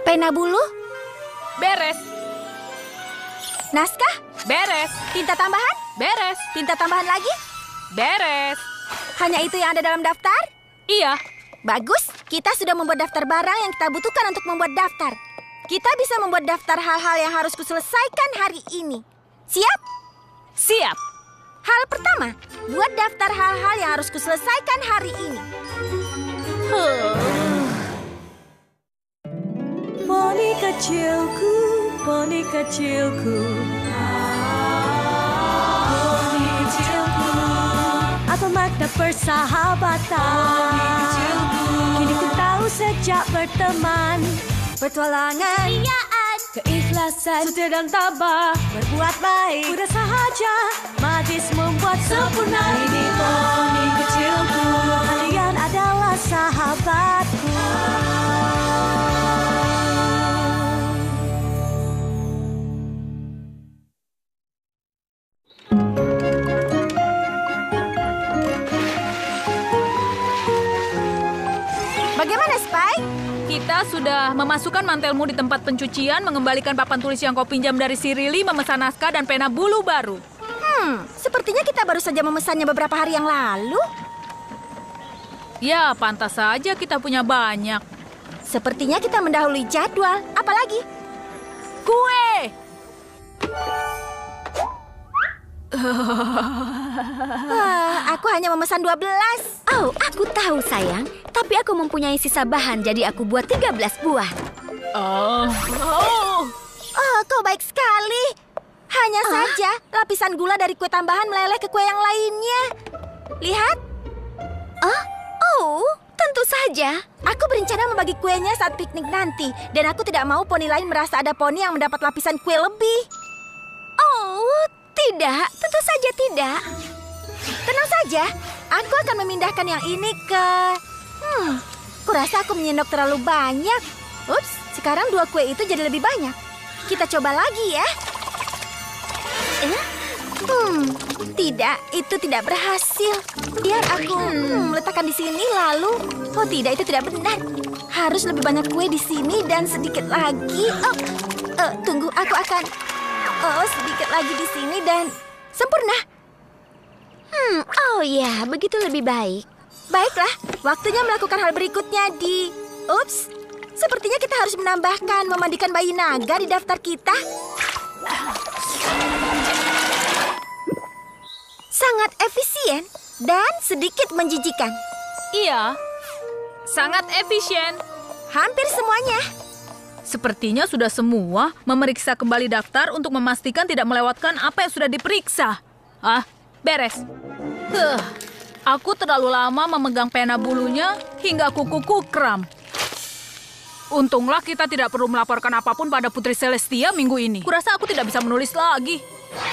Pena bulu? Beres. Naskah? Beres. Tinta tambahan? Beres. Tinta tambahan lagi? Beres. Hanya itu yang ada dalam daftar? Iya. Bagus, kita sudah membuat daftar barang yang kita butuhkan untuk membuat daftar. Kita bisa membuat daftar hal-hal yang harus kuselesaikan hari ini. Siap? Siap. Hal pertama, buat daftar hal-hal yang harus kuselesaikan hari ini. Poni kecilku, poni kecilku. Poni kecilku. Apa makna persahabatan? Poni kecilku. Kini ku tahu sejak berteman. Petualangan, Riaan, keikhlasan, setia dan tabah. berbuat baik. Mudah sahaja, magis membuat sempurna. Ini poni kecilku. Kalian adalah sahabatku. Bagaimana, Spike? Kita sudah memasukkan mantelmu di tempat pencucian, mengembalikan papan tulis yang kau pinjam dari si Rili, memesan naskah dan pena bulu baru. Sepertinya kita baru saja memesannya beberapa hari yang lalu. Ya, pantas saja kita punya banyak. Sepertinya kita mendahului jadwal. Apalagi? Kue! Aku hanya memesan 12. Oh, aku tahu sayang. Tapi aku mempunyai sisa bahan, jadi aku buat 13 buah. Oh. Oh, kau baik sekali. Hanya saja lapisan gula dari kue tambahan meleleh ke kue yang lainnya. Lihat, Oh, tentu saja. aku berencana membagi kuenya saat piknik nanti. Dan aku tidak mau poni lain merasa ada poni yang mendapat lapisan kue lebih. Oh, tidak. Tentu saja tidak. Tenang saja, aku akan memindahkan yang ini ke... kurasa aku menyendok terlalu banyak. Ups, sekarang 2 kue itu jadi lebih banyak. Kita coba lagi ya. Tidak, itu tidak berhasil. Biar aku letakkan di sini lalu... Oh tidak, itu tidak benar. Harus lebih banyak kue di sini dan sedikit lagi. Tunggu, aku akan... sedikit lagi di sini dan... Sempurna. Oh ya, begitu lebih baik. Baiklah, waktunya melakukan hal berikutnya di... Ups, sepertinya kita harus menambahkan memandikan bayi naga di daftar kita. Sangat efisien dan sedikit menjijikan. Iya, sangat efisien. Hampir semuanya. Sepertinya sudah semua. Memeriksa kembali daftar untuk memastikan tidak melewatkan apa yang sudah diperiksa. Beres. Aku terlalu lama memegang pena bulunya hingga kukuku kram. Untunglah kita tidak perlu melaporkan apapun pada Putri Celestia minggu ini. Kurasa aku tidak bisa menulis lagi.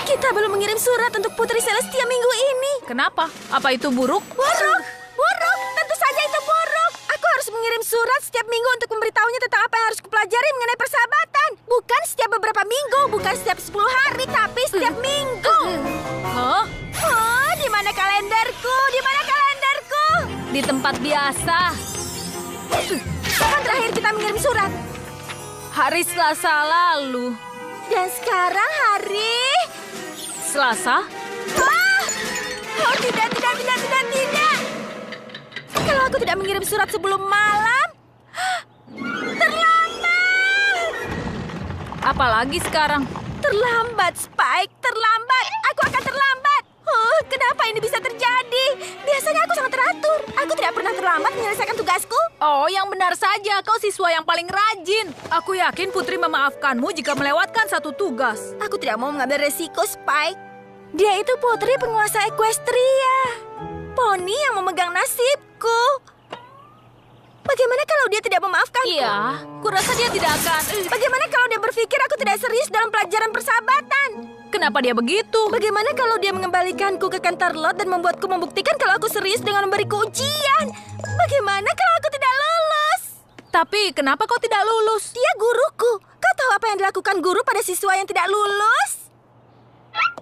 Kita belum mengirim surat untuk Putri Celestia minggu ini. Kenapa? Apa itu buruk? Buruk, buruk. Tentu saja itu buruk. Aku harus mengirim surat setiap minggu untuk memberitahunya tentang apa yang harus kupelajari mengenai persahabatan. Bukan setiap beberapa minggu, bukan setiap 10 hari, tapi setiap minggu. Hah? Oh, di mana kalenderku? Di mana kalenderku? Di tempat biasa. Kapan terakhir kita mengirim surat? Hari Selasa lalu. Dan sekarang hari... Selasa? Oh, tidak. Kalau aku tidak mengirim surat sebelum malam... Terlambat! Apalagi sekarang? Terlambat, Spike. Terlambat. Aku akan terlambat. Oh, kenapa ini bisa terjadi? Biasanya aku sangat teratur. Aku tidak pernah terlambat menyelesaikan tugasku. Oh, yang benar saja. Kau siswa yang paling rajin. Aku yakin Putri memaafkanmu jika melewatkan satu tugas. Aku tidak mau mengambil resiko, Spike. Dia itu putri penguasa Equestria. Poni yang memegang nasibku. Bagaimana kalau dia tidak memaafkanku? Iya, kurasa dia tidak akan... Bagaimana kalau dia berpikir aku tidak serius dalam pelajaran persahabatan? Kenapa dia begitu? Bagaimana kalau dia mengembalikanku ke Canterlot dan membuatku membuktikan kalau aku serius dengan memberiku ujian? Bagaimana kalau aku tidak lulus? Tapi kenapa kau tidak lulus? Dia guruku. Kau tahu apa yang dilakukan guru pada siswa yang tidak lulus?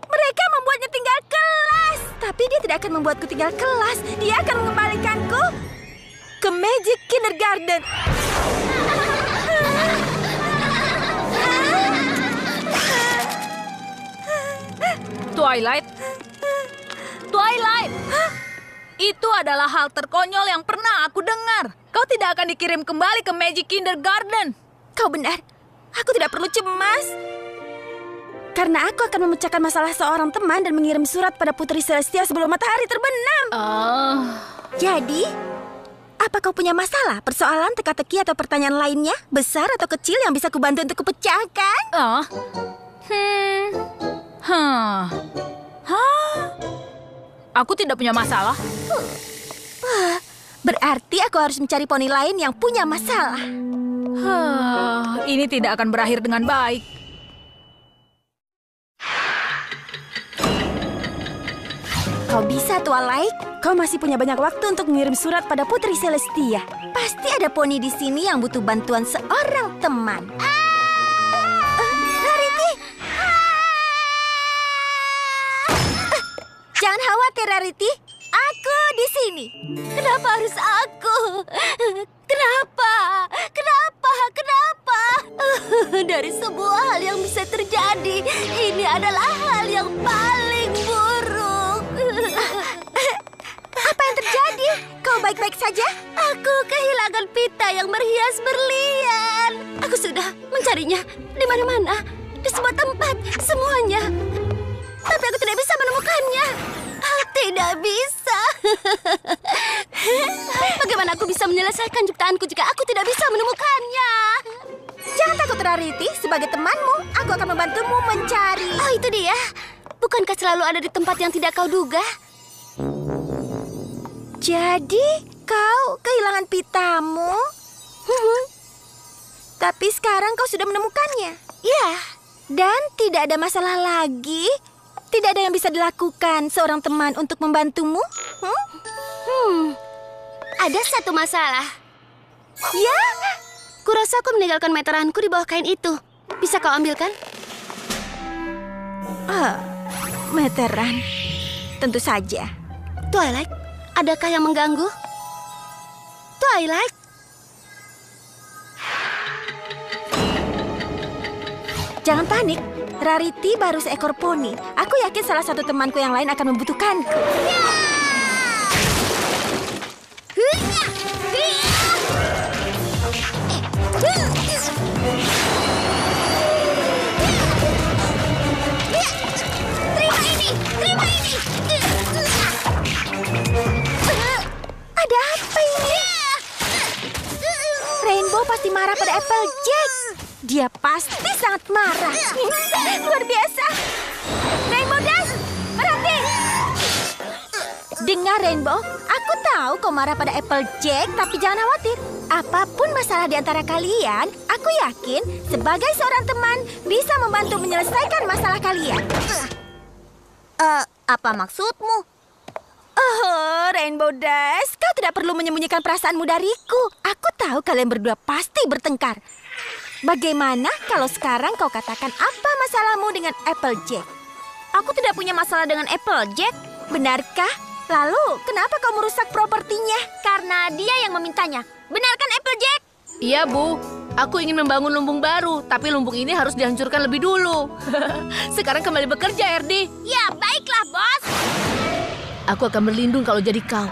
Mereka membuatnya tinggal kelas. Tapi dia tidak akan membuatku tinggal kelas. Dia akan mengembalikanku ke Magic Kindergarten. Twilight. Twilight. Itu adalah hal terkonyol yang pernah aku dengar. Kau tidak akan dikirim kembali ke Magic Kindergarten. Kau benar. Aku tidak perlu cemas. Karena aku akan memecahkan masalah seorang teman dan mengirim surat pada Putri Celestia sebelum matahari terbenam. Jadi, apa kau punya masalah? Persoalan, teka-teki, atau pertanyaan lainnya? Besar atau kecil yang bisa kubantu untuk kupecahkan? Aku tidak punya masalah. Berarti aku harus mencari poni lain yang punya masalah. Ini tidak akan berakhir dengan baik. Kau bisa, Twilight. Kau masih punya banyak waktu untuk mengirim surat pada Putri Celestia. Pasti ada poni di sini yang butuh bantuan seorang teman. Rarity! Jangan khawatir, Rarity. Aku di sini. Kenapa harus aku? Kenapa? Dari semua hal yang bisa terjadi, ini adalah hal yang paling buruk. Apa yang terjadi? Kau baik-baik saja? Aku kehilangan pita yang berhias berlian. Aku sudah mencarinya di mana-mana, di semua tempat, semuanya. Tapi aku tidak bisa menemukannya. Tidak bisa. Bagaimana aku bisa menyelesaikan ciptaanku jika aku tidak bisa menemukannya? Jangan takut, Rarity. Sebagai temanmu, aku akan membantumu mencari. Oh, itu dia. Bukankah selalu ada di tempat yang tidak kau duga? Jadi, kau kehilangan pitamu? Tapi sekarang kau sudah menemukannya. Ya, dan tidak ada masalah lagi. Tidak ada yang bisa dilakukan seorang teman untuk membantumu? Ada satu masalah. Ya, kurasa aku meninggalkan meteranku di bawah kain itu. Bisa kau ambilkan? Meteran. Tentu saja. Twilight, adakah yang mengganggu? Twilight? Jangan panik. Rarity baru seekor poni. Aku yakin salah satu temanku yang lain akan membutuhkanku. Terima ini. Ada apa ini? Rainbow pasti marah pada Applejack. Dia pasti sangat marah. Luar biasa. Rainbow Dash, berhenti. Dengar, Rainbow. Aku tahu kau marah pada Applejack, tapi jangan khawatir. Apapun masalah di antara kalian, aku yakin sebagai seorang teman bisa membantu menyelesaikan masalah kalian. Apa maksudmu? Oh, Rainbow Dash, kau tidak perlu menyembunyikan perasaanmu dariku. Aku tahu kalian berdua pasti bertengkar. Bagaimana kalau sekarang kau katakan apa masalahmu dengan Applejack? Aku tidak punya masalah dengan Applejack. Benarkah? Lalu, kenapa kau merusak propertinya? Karena dia yang memintanya. Benarkan, Applejack? Iya, Bu. Aku ingin membangun lumbung baru, tapi lumbung ini harus dihancurkan lebih dulu. Sekarang kembali bekerja, Erdi. Ya, baiklah, Bos. Aku akan berlindung kalau jadi kau.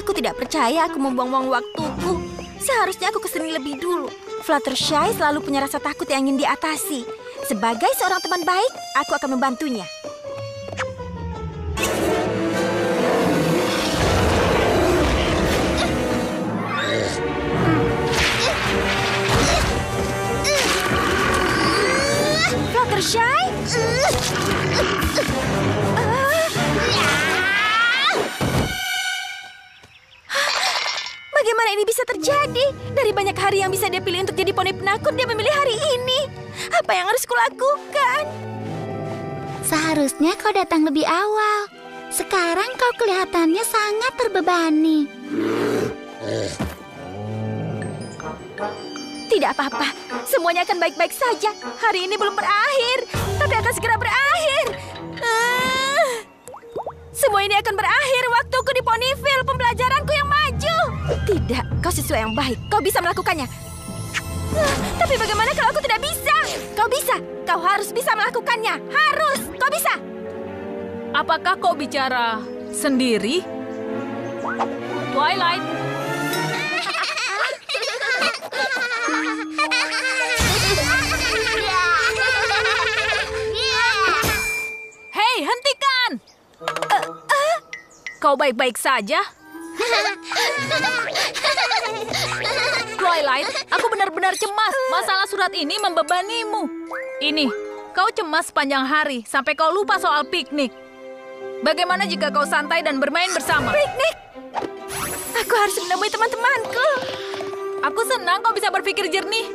Aku tidak percaya aku membuang-buang waktuku. Seharusnya aku kesini lebih dulu. Fluttershy selalu punya rasa takut yang ingin diatasi. Sebagai seorang teman baik, aku akan membantunya. Fluttershy? Bagaimana ini bisa terjadi? Dari banyak hari yang bisa dia pilih untuk jadi poni penakut, dia memilih hari ini. Apa yang harus kulakukan? Seharusnya kau datang lebih awal. Sekarang kau kelihatannya sangat terbebani. Tidak apa-apa, semuanya akan baik-baik saja. Hari ini belum berakhir, tapi akan segera berakhir. Semua ini akan berakhir waktuku di Ponyville, pembelajaranku yang maju. Tidak, kau siswa yang baik, kau bisa melakukannya. Tapi bagaimana kalau aku tidak bisa? Kau bisa, kau harus bisa melakukannya. Harus, kau bisa. Apakah kau bicara sendiri? Twilight. Hei, hentikan! Kau baik-baik saja? Twilight, aku benar-benar cemas. Masalah surat ini membebanimu. Ini, kau cemas sepanjang hari sampai kau lupa soal piknik. Bagaimana jika kau santai dan bermain bersama? Piknik? Aku harus menemui teman-temanku. Aku senang kau bisa berpikir jernih.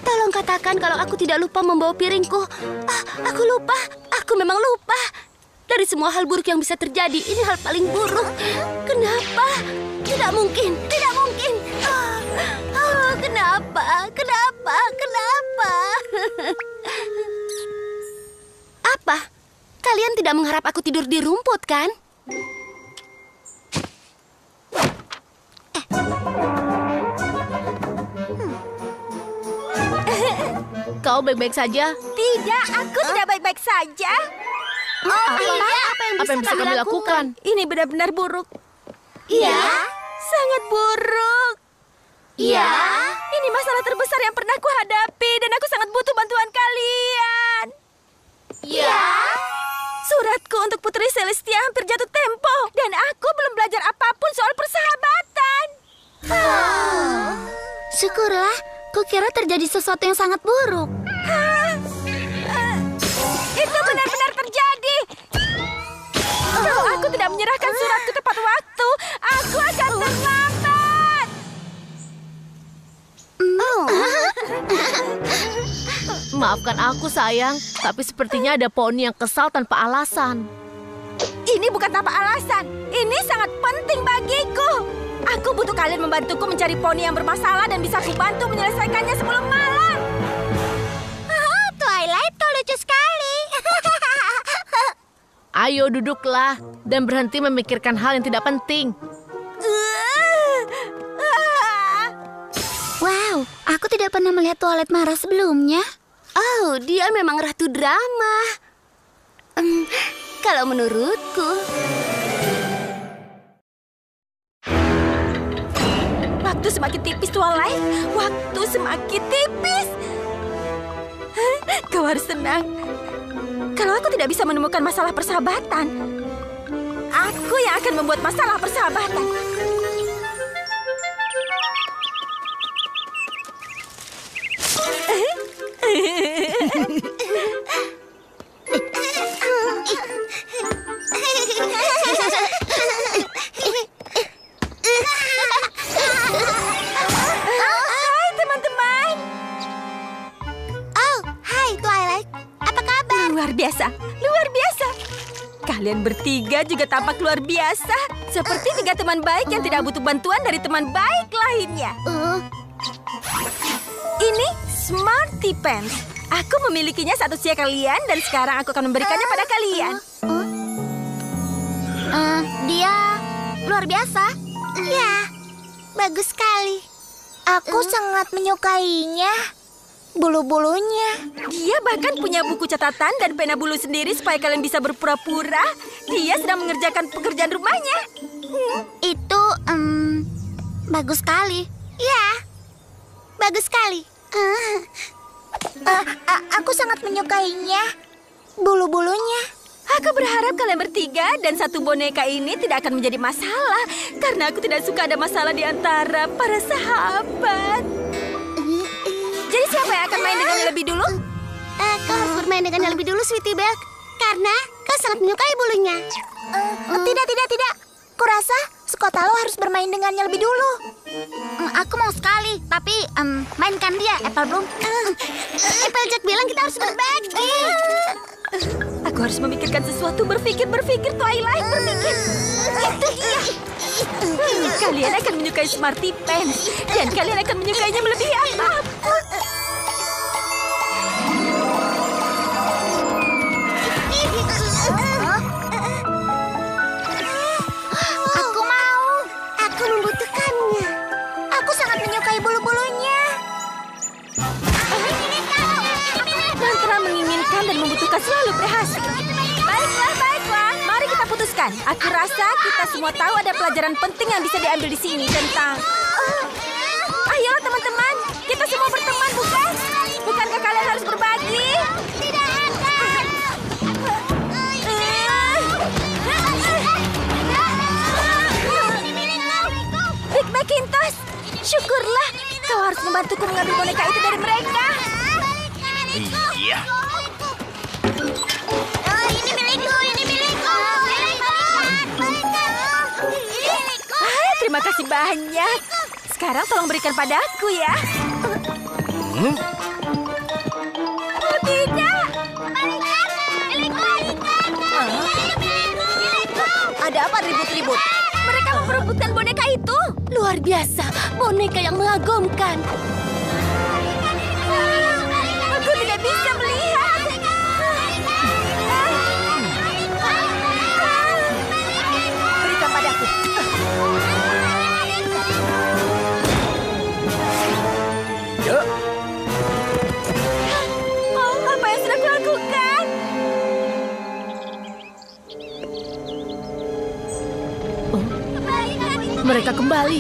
Tolong katakan kalau aku tidak lupa membawa piringku. Aku lupa. Aku memang lupa. Dari semua hal buruk yang bisa terjadi, ini hal paling buruk. Kenapa? Tidak mungkin. Tidak mungkin. Kenapa? Kenapa? Kenapa? Apa? Kalian tidak mengharap aku tidur di rumput, kan? Kau baik-baik saja? Tidak, aku tidak baik-baik saja. Apa yang bisa kami lakukan? Ini benar-benar buruk. Iya. Sangat buruk. Iya. Ini masalah terbesar yang pernah ku hadapi dan aku sangat butuh bantuan kalian. Iya. Suratku untuk Putri Celestia hampir jatuh tempo dan aku belum belajar apapun soal persahabatan. Syukurlah, kukira terjadi sesuatu yang sangat buruk. Itu benar-benar terjadi. Kalau aku tidak menyerahkan suratku tepat waktu, aku akan terlambat. Maafkan aku, sayang. Tapi sepertinya ada poni yang kesal tanpa alasan. Ini bukan tanpa alasan. Ini sangat penting bagiku. Aku butuh kalian membantuku mencari poni yang bermasalah dan bisa kubantu menyelesaikannya sebelum malam. Twilight, kau lucu sekali. Ayo duduklah dan berhenti memikirkan hal yang tidak penting. Wow, aku tidak pernah melihat Twilight marah sebelumnya. Oh, dia memang ratu drama. Kalau menurutku. Waktu semakin tipis, Twilight. Waktu semakin tipis. Kau harus tenang. Kalau aku tidak bisa menemukan masalah persahabatan, aku yang akan membuat masalah persahabatan. Hai teman-teman. Oh, hai Twilight. Apa kabar? Luar biasa, luar biasa. Kalian bertiga juga tampak luar biasa. Seperti tiga teman baik yang tidak butuh bantuan dari teman baik lainnya. Ini Smarty Pants. Aku memilikinya saat usia kalian dan sekarang aku akan memberikannya pada kalian. Dia luar biasa. Ya, bagus sekali. Aku sangat menyukainya. Bulu-bulunya. Dia bahkan punya buku catatan dan pena bulu sendiri supaya kalian bisa berpura-pura. Dia sedang mengerjakan pekerjaan rumahnya. Itu, bagus sekali. Ya, bagus sekali. Aku sangat menyukainya. Bulu-bulunya. Aku berharap kalian bertiga dan satu boneka ini tidak akan menjadi masalah. Karena aku tidak suka ada masalah di antara para sahabat. Jadi siapa yang akan main dengannya lebih dulu? Kau harus bermain dengannya lebih dulu, Sweetie Belle. Karena kau sangat menyukai bulunya. Tidak. Kurasa Skotalo harus bermain dengannya lebih dulu. Aku mau sekali, tapi mainkan dia, Apple Bloom. Applejack bilang kita harus berbagi. Aku harus memikirkan sesuatu. Berpikir, Twilight, berpikir. Itu dia. Kalian akan menyukai Smarty Pants. Dan kalian akan menyukainya melebihi apapun. Aku mau. Aku membutuhkannya. Aku sangat menyukai bulu-bulunya. Mantra menginginkan dan membutuhkan selalu berhasil. Baiklah. Mari kita putuskan. Aku rasa kita semua tahu ada pelajaran penting yang bisa diambil di sini tentang... Ayolah teman-teman, kita semua berteman, bukan? Bukankah kalian harus berbagi? Tidak akan. Rick McIntosh, syukurlah kau harus membantuku mengambil boneka itu dari mereka. Iya. Ini milikku. Terima kasih banyak. Sekarang tolong berikan padaku ya. Oh tidak. Ada apa ribut-ribut? Mereka memperebutkan boneka itu. Luar biasa, boneka yang mengagumkan. Aku tidak bisa melihat. Berikan padaku. Ya. Oh, apa yang sudah kulakukan? Mereka kembali.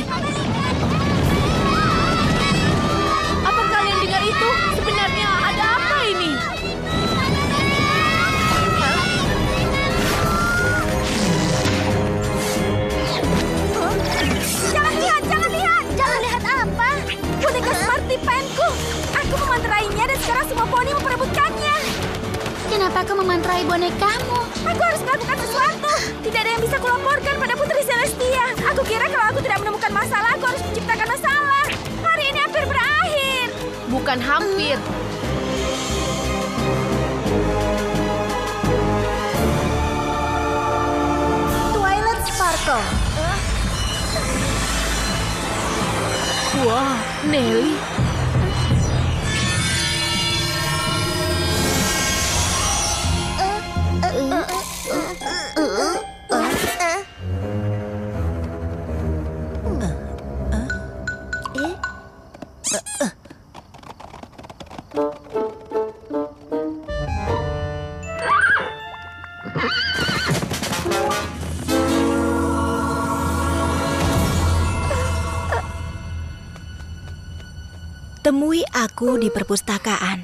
Apa kalian dengar itu? Sebenarnya ada apa ini? Jangan lihat. Jangan lihat apa? Boneka Smarty Pants-ku. Aku memantrainya dan sekarang semua poni memperebutkannya. Kenapa kau memantrai bonekamu? Aku harus melakukan sesuatu. Tidak ada yang bisa kulaporkan pada Putri Celestia. Aku kira kalau aku tidak menemukan masalah, aku harus menciptakan masalah. Hari ini hampir berakhir. Bukan hampir. Twilight Sparkle. Wah, Nelly. Temui aku di perpustakaan.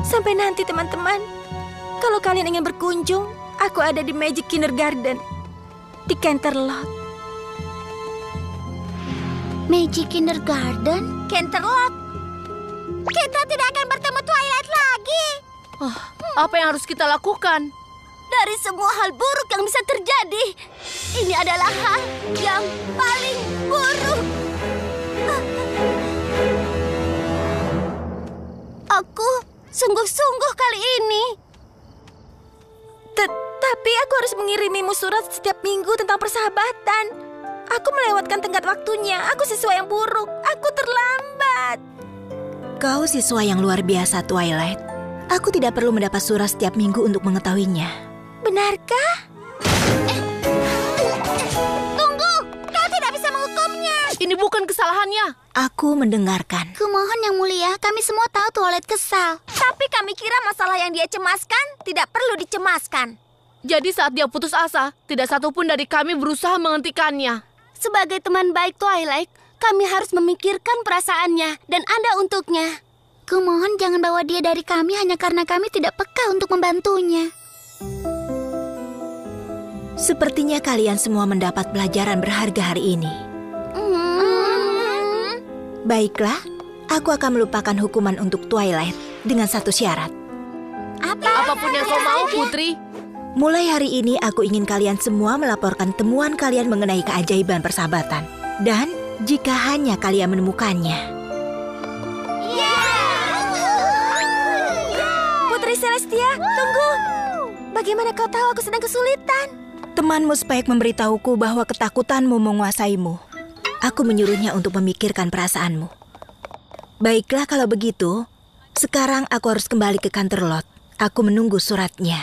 Sampai nanti teman-teman. Kalau kalian ingin berkunjung, aku ada di Magic Kindergarten. Di Canterlot. Magic Kindergarten? Canterlot? Kita tidak akan bertemu Twilight lagi. Apa yang harus kita lakukan? Dari semua hal buruk yang bisa terjadi, ini adalah hal yang paling buruk. Aku sungguh-sungguh kali ini. Tapi aku harus mengirimimu surat setiap minggu tentang persahabatan. Aku melewatkan tenggat waktunya. Aku siswa yang buruk. Aku terlambat. Kau siswa yang luar biasa, Twilight. Aku tidak perlu mendapat surat setiap minggu untuk mengetahuinya. Benarkah? Tunggu, kau tidak bisa menghukumnya. Ini bukan kesalahannya. Aku mendengarkan. Kumohon yang mulia, kami semua tahu Twilight kesal. Tapi kami kira masalah yang dia cemaskan tidak perlu dicemaskan. Jadi saat dia putus asa, tidak satupun dari kami berusaha menghentikannya. Sebagai teman baik Twilight, kami harus memikirkan perasaannya dan ada untuknya. Kumohon jangan bawa dia dari kami hanya karena kami tidak peka untuk membantunya. Sepertinya kalian semua mendapat pelajaran berharga hari ini. Baiklah, aku akan melupakan hukuman untuk Twilight dengan satu syarat. Apapun yang kau mau, Putri. Mulai hari ini aku ingin kalian semua melaporkan temuan kalian mengenai keajaiban persahabatan. Dan jika hanya kalian menemukannya. Putri Celestia, tunggu. Bagaimana kau tahu aku sedang kesulitan? Temanmu Spike memberitahuku bahwa ketakutanmu menguasaimu. Aku menyuruhnya untuk memikirkan perasaanmu. Baiklah kalau begitu, sekarang aku harus kembali ke kantor Lot. Aku menunggu suratnya.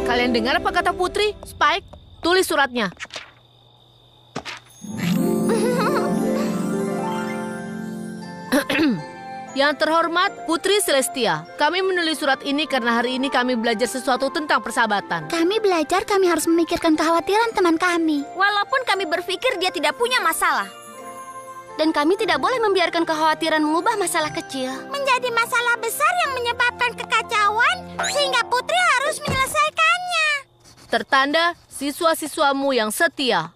Kalian dengar apa kata Putri? Spike, tulis suratnya. Yang terhormat Putri Celestia, kami menulis surat ini karena hari ini kami belajar sesuatu tentang persahabatan. Kami belajar kami harus memikirkan kekhawatiran teman kami. Walaupun kami berpikir dia tidak punya masalah. Dan kami tidak boleh membiarkan kekhawatiran mengubah masalah kecil. Menjadi masalah besar yang menyebabkan kekacauan, sehingga Putri harus menyelesaikannya. Tertanda siswa-siswamu yang setia.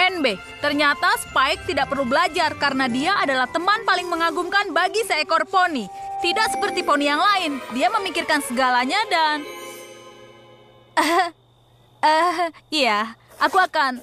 NB, ternyata Spike tidak perlu belajar karena dia adalah teman paling mengagumkan bagi seekor poni. Tidak seperti poni yang lain, dia memikirkan segalanya dan... Iya, aku akan...